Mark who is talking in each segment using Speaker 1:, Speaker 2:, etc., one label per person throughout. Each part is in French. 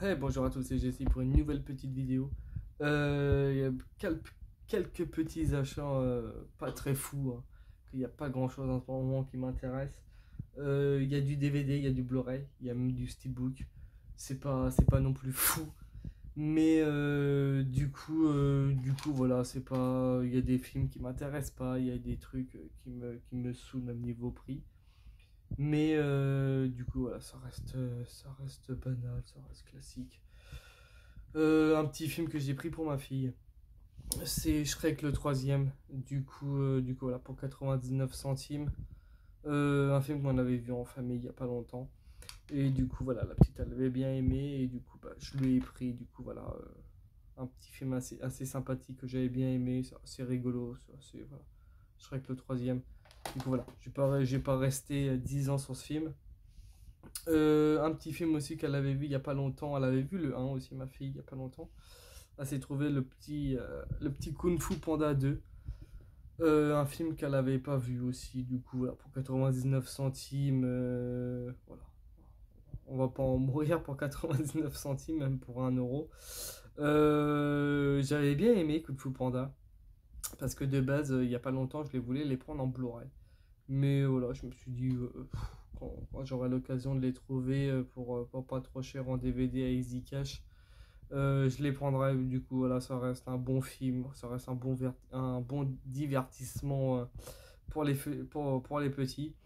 Speaker 1: Hey, bonjour à tous, c'est Jessie pour une nouvelle petite vidéo. Il y a quelques petits achats pas très fous, hein, qu'il n'y a pas grand chose en ce moment qui m'intéresse. Il y a du DVD, il y a du Blu-ray, il y a même du Steelbook. C'est pas non plus fou. Mais du coup, voilà, c'est pas. Il y a des films qui m'intéressent pas, il y a des trucs qui me saoulent même niveau prix. Mais du coup, voilà, ça reste banal, ça reste classique. Un petit film que j'ai pris pour ma fille. C'est Shrek le troisième. Du coup voilà, pour 99 centimes. Un film qu'on avait vu en famille il y a pas longtemps. Et du coup, voilà, la petite elle avait bien aimé. Et du coup, bah, je lui ai pris. Du coup, voilà, un petit film assez sympathique que j'avais bien aimé. C'est rigolo. Voilà. Shrek le troisième. Du coup, voilà, j'ai pas resté 10 ans sur ce film. Un petit film aussi qu'elle avait vu il y a pas longtemps. Elle avait vu le un aussi, ma fille, il y a pas longtemps. Elle s'est trouvé le petit Kung Fu Panda 2. Un film qu'elle n'avait pas vu aussi, du coup, voilà, pour 99 centimes. Voilà. On va pas en mourir pour 99 centimes, même pour 1 euro. J'avais bien aimé Kung Fu Panda, parce que de base, il n'y a pas longtemps, je les voulais les prendre en Blu-ray. Mais voilà, je me suis dit, quand j'aurai l'occasion de les trouver pour pas trop cher en DVD à Easy Cash, je les prendrai. Du coup, voilà, ça reste un bon film, ça reste un bon divertissement pour les petits.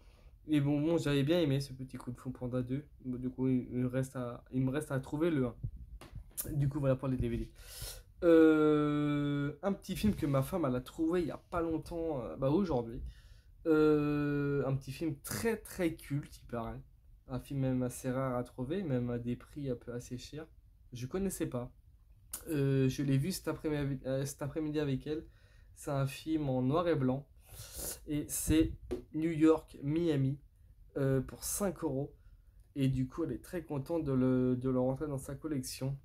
Speaker 1: Et bon, j'avais bien aimé ce petit coup de fou Panda 2. Bon, du coup, il me reste à trouver le un. Du coup, voilà pour les DVD. Un petit film que ma femme elle a trouvé il y a pas longtemps, bah aujourd'hui. Un petit film très très culte, il paraît. Un film même assez rare à trouver, même à des prix un peu assez chers. Je connaissais pas. Je l'ai vu cet après-midi avec elle. C'est un film en noir et blanc. Et c'est New York, Miami, pour 5 euros. Et du coup, elle est très contente de le rentrer dans sa collection.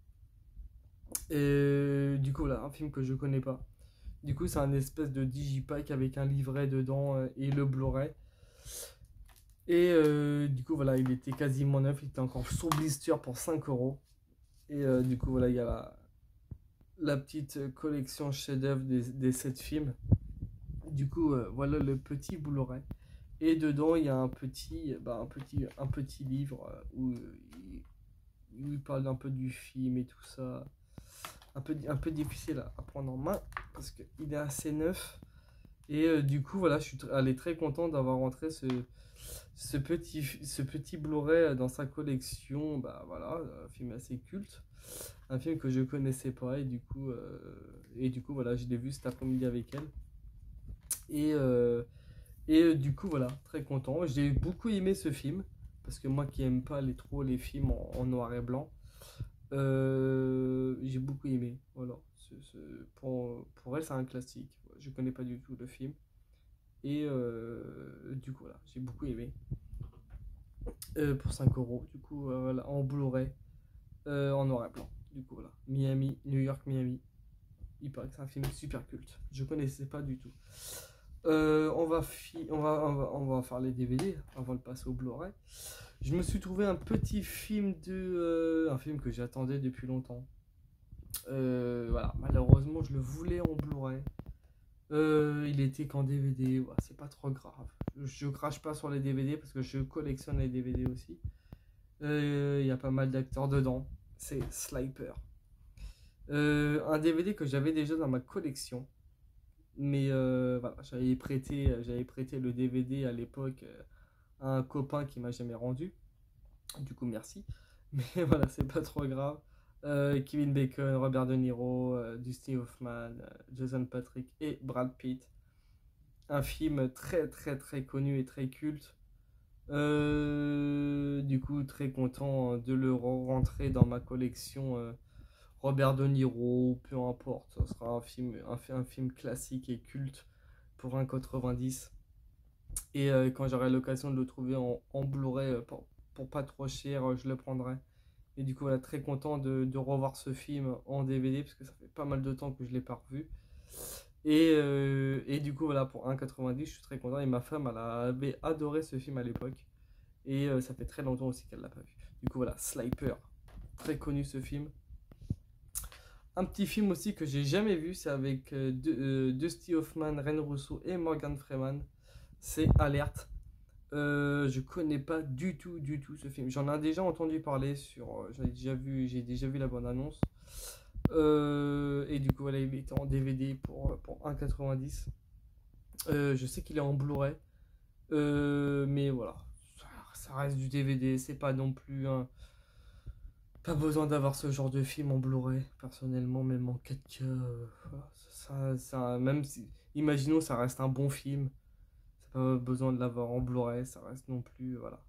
Speaker 1: Et du coup, là, un film que je connais pas. Du coup, c'est un espèce de digipack avec un livret dedans et le Blu-ray. Et du coup, voilà, il était quasiment neuf. Il était encore sous blister pour 5 euros. Et du coup, voilà, il y a la petite collection chef-d'œuvre des 7 films. Du coup, voilà le petit Blu-ray. Et dedans, il y a un petit livre où il parle un peu du film et tout ça. Un peu difficile à prendre en main parce qu'il est assez neuf. Et du coup, voilà, elle est très contente d'avoir rentré ce petit Blu-ray dans sa collection. Bah voilà, un film assez culte. Un film que je connaissais pas. Et du coup voilà, je l'ai vu cet après-midi avec elle. Et, du coup, voilà, très content. J'ai beaucoup aimé ce film, parce que moi qui aime pas trop les films en noir et blanc, j'ai beaucoup aimé. Voilà. Pour elle, c'est un classique. Je connais pas du tout le film. Et du coup, voilà, j'ai beaucoup aimé. Pour 5 euros, du coup, voilà, en Blu-ray, en noir et blanc. Du coup, voilà. Miami, New York, Miami. Il paraît que c'est un film super culte. Je connaissais pas du tout. On va faire les DVD avant de passer au Blu-ray. Je me suis trouvé un petit film un film que j'attendais depuis longtemps. Voilà, malheureusement, je le voulais en Blu-ray. Il était qu'en DVD. Ouais, c'est pas trop grave. Je crache pas sur les DVD parce que je collectionne les DVD aussi. Il y a pas mal d'acteurs dedans. C'est Sliper. Un DVD que j'avais déjà dans ma collection. Mais voilà, j'avais prêté le DVD à l'époque à un copain qui m'a jamais rendu. Du coup, merci. Mais voilà, c'est pas trop grave. Kevin Bacon, Robert De Niro, Dustin Hoffman, Jason Patrick et Brad Pitt. Un film très très très connu et très culte. Du coup, très content de le rentrer dans ma collection. Robert De Niro, peu importe, ça sera un film classique et culte pour 1,90. Et quand j'aurai l'occasion de le trouver en Blu-ray pour pas trop cher, je le prendrai. Et du coup, voilà, très content de revoir ce film en DVD parce que ça fait pas mal de temps que je l'ai pas revu. Et du coup, voilà, pour 1,90, je suis très content. Et ma femme, elle avait adoré ce film à l'époque. Et ça fait très longtemps aussi qu'elle l'a pas vu. Du coup, voilà, Sliper. très connu ce film. Un petit film aussi que j'ai jamais vu, c'est avec Dusty Hoffman, Ren Russo et Morgan Freeman. C'est Alerte. Je connais pas du tout ce film. J'en ai déjà entendu parler j'ai déjà vu la bande annonce. Et du coup voilà, il était en DVD pour 1,90. Je sais qu'il est en Blu-ray. Mais voilà, ça reste du DVD, c'est pas non plus un... Pas besoin d'avoir ce genre de film en Blu-ray, personnellement, même en 4K. Voilà, même si, imaginons, ça reste un bon film, c'est pas besoin de l'avoir en Blu-ray, ça reste non plus, voilà.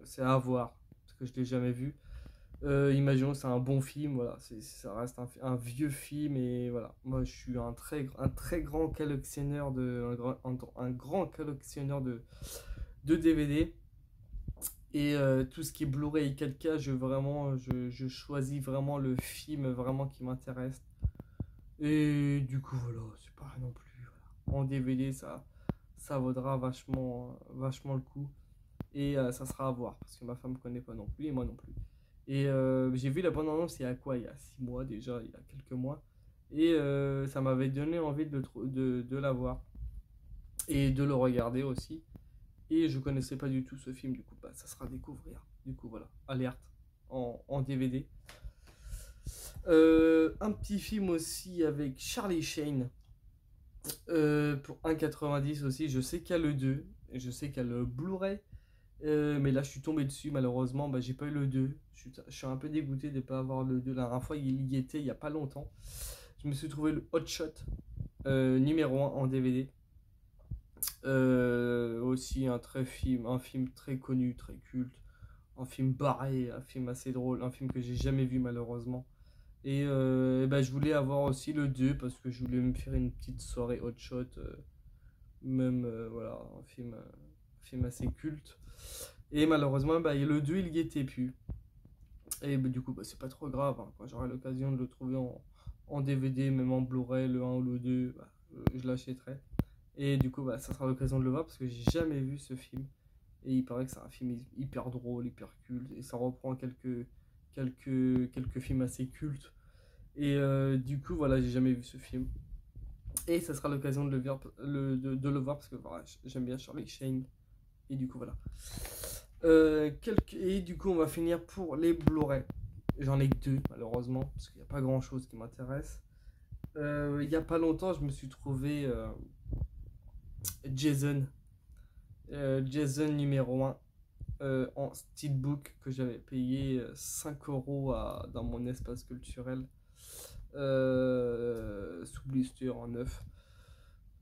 Speaker 1: C'est à voir, parce que je l'ai jamais vu. Imaginons, c'est un bon film, voilà, ça reste un vieux film, et voilà. Moi, je suis un très grand collectionneur un grand collectionneur de DVD. Et tout ce qui est Blu-ray et 4K, je choisis vraiment le film vraiment qui m'intéresse. Et du coup, voilà, c'est pas non plus. Voilà. En DVD, ça vaudra vachement le coup. Et ça sera à voir, parce que ma femme ne connaît pas non plus, et moi non plus. Et j'ai vu la bande-annonce il y a quoi? Il y a 6 mois déjà, il y a quelques mois. Et ça m'avait donné envie de la voir. Et de le regarder aussi. Et je connaissais pas du tout ce film, du coup, bah, ça sera à découvrir. Du coup, voilà, Alerte en DVD. Un petit film aussi avec Charlie Sheen pour 1,90 aussi. Je sais qu'il y a le 2, et je sais qu'il y a le Blu-ray. Mais là, je suis tombé dessus, malheureusement, bah, j'ai pas eu le 2. Je suis un peu dégoûté de ne pas avoir le 2. La dernière fois, il y était il y a pas longtemps. Je me suis trouvé le Hot Shot numéro 1 en DVD. Aussi un film très connu, très culte, un film barré, un film assez drôle, un film que j'ai jamais vu malheureusement. Et bah, je voulais avoir aussi le 2 parce que je voulais me faire une petite soirée hot shot, voilà, un film assez culte. Et malheureusement, bah, le 2 il y était plus. Et bah, du coup, bah, c'est pas trop grave, hein. Quand j'aurai l'occasion de le trouver en DVD, même en Blu-ray, le 1 ou le 2, bah, je l'achèterai. Et du coup, bah, ça sera l'occasion de le voir parce que j'ai jamais vu ce film. Et il paraît que c'est un film hyper drôle, hyper culte. Et ça reprend quelques films assez cultes. Et du coup, voilà, j'ai jamais vu ce film. Et ça sera l'occasion de le voir parce que voilà, j'aime bien Charlie Sheen. Et du coup, voilà. Et du coup, on va finir pour les Blu-ray. J'en ai que 2, malheureusement, parce qu'il n'y a pas grand chose qui m'intéresse. Il y a pas longtemps, je me suis trouvé Jason. Jason numéro 1 en steelbook que j'avais payé 5 euros dans mon espace culturel sous blister en neuf.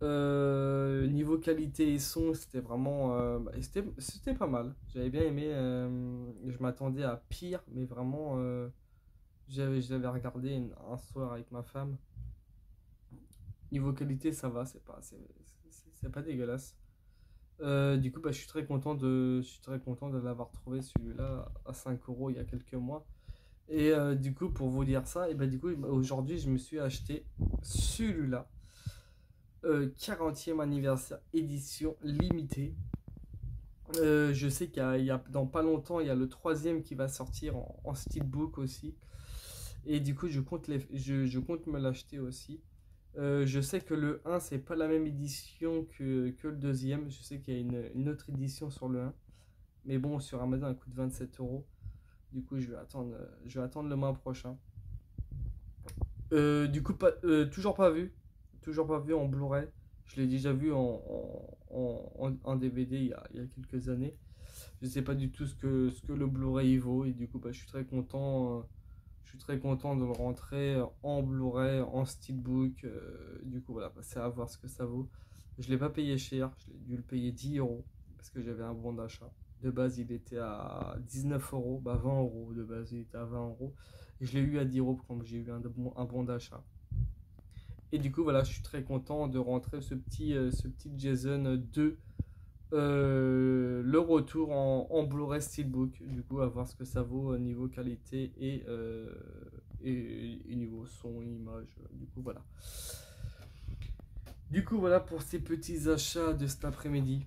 Speaker 1: Niveau qualité et son, c'était vraiment c'était pas mal. J'avais bien aimé. Je m'attendais à pire, mais vraiment je l'avais regardé un soir avec ma femme. Niveau qualité, ça va, c'est pas dégueulasse. Du coup, bah, je suis très content de l'avoir trouvé celui-là à 5 euros il y a quelques mois. Et du coup, pour vous dire ça, et bah, du coup, aujourd'hui, je me suis acheté celui-là. 40e anniversaire édition limitée. Je sais dans pas longtemps, il y a le troisième qui va sortir en steelbook aussi. Et du coup, je compte me l'acheter aussi. Je sais que le 1, c'est pas la même édition que le deuxième. Je sais qu'il y a une autre édition sur le 1. Mais bon, sur Amazon, elle coûte 27 euros. Du coup, je vais attendre le mois prochain. Du coup, toujours pas vu. Toujours pas vu en Blu-ray. Je l'ai déjà vu en DVD il y a quelques années. Je sais pas du tout ce que le Blu-ray vaut. Et du coup, bah, je suis très content. Je suis très content de le rentrer en Blu-ray, en steelbook. Du coup, voilà, c'est à voir ce que ça vaut. Je l'ai pas payé cher. Je l'ai dû le payer 10 euros parce que j'avais un bon d'achat. De base, il était à 19 euros. Bah, 20 euros. De base, il était à 20 euros. Et je l'ai eu à 10 euros quand j'ai eu un bon d'achat. Et du coup, voilà, je suis très content de rentrer ce petit Jason 2. Le retour en Blu-ray Steelbook, du coup, à voir ce que ça vaut niveau qualité et niveau son, image. Du coup, voilà. Du coup, voilà pour ces petits achats de cet après-midi.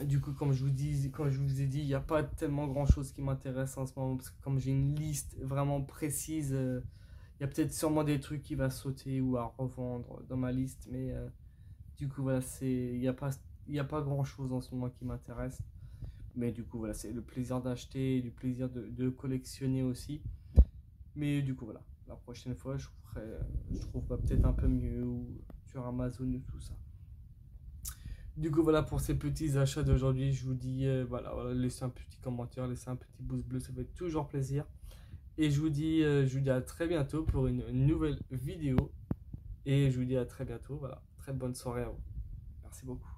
Speaker 1: Du coup, comme je vous ai dit, il n'y a pas tellement grand chose qui m'intéresse en ce moment parce que comme j'ai une liste vraiment précise, il y a peut-être sûrement des trucs qui va sauter ou à revendre dans ma liste, mais du coup, voilà, il y a pas grand chose en ce moment qui m'intéresse. Mais du coup, voilà, c'est le plaisir d'acheter, du plaisir de collectionner aussi. Mais du coup, voilà, la prochaine fois, je trouverai peut-être un peu mieux ou sur Amazon ou tout ça. Du coup, voilà pour ces petits achats d'aujourd'hui. Je vous dis, voilà, laissez un petit commentaire, laissez un petit pouce bleu, ça fait toujours plaisir. Et je vous dis à très bientôt pour une nouvelle vidéo. Et je vous dis à très bientôt. Voilà, très bonne soirée à vous. Merci beaucoup.